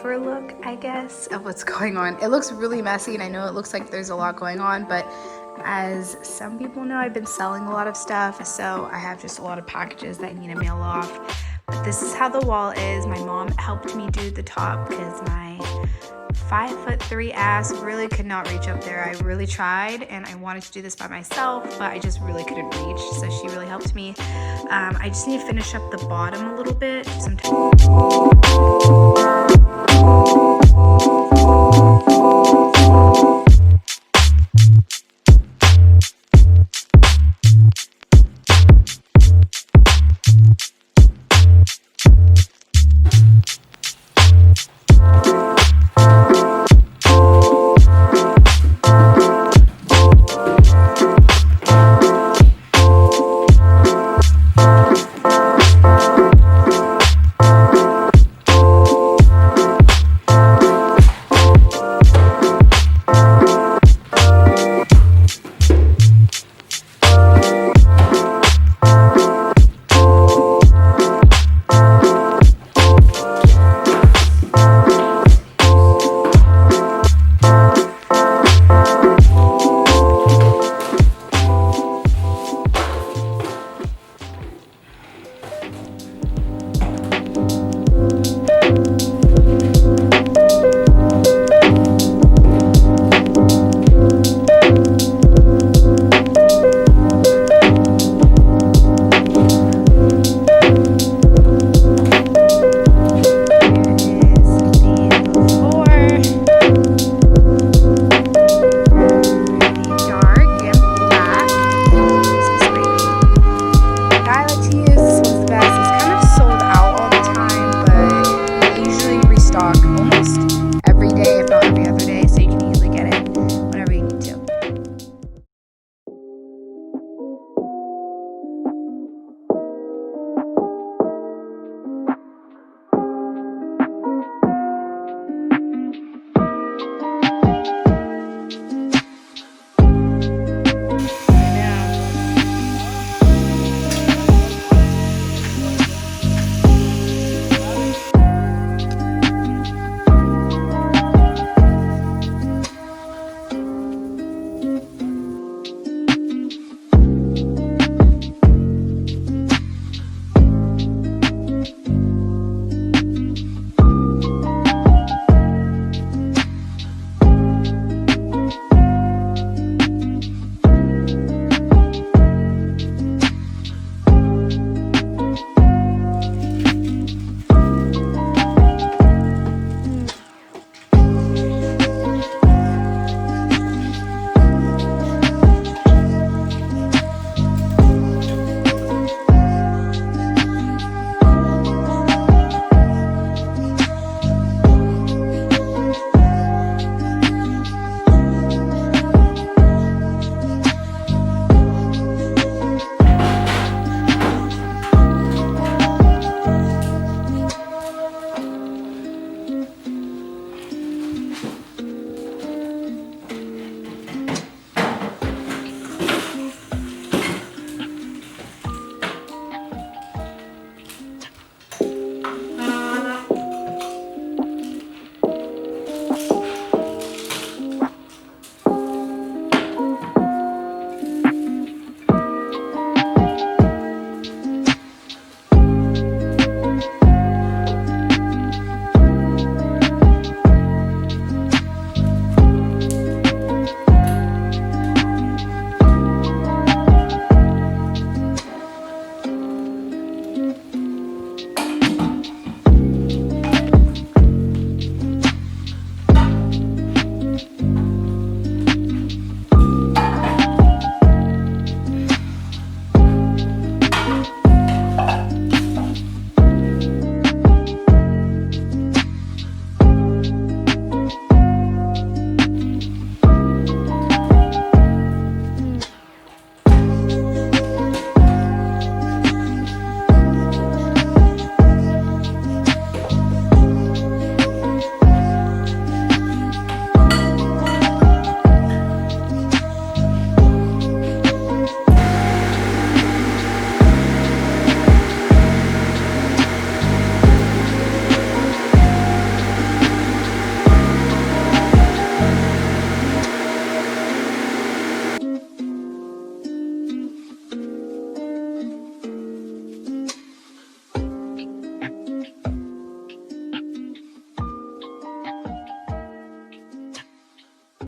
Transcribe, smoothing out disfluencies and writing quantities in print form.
overlook, I guess, of what's going on. It looks really messy, and I know it looks like there's a lot going on, but as some people know, I've been selling a lot of stuff, so I have just a lot of packages that I need to mail off. But this is how the wall is. My mom helped me do the top because my 5'3" ass really could not reach up there. I really tried, and I wanted to do this by myself, but I just really couldn't reach, so she really helped me. I just need to finish up the bottom a little bit. Sometimes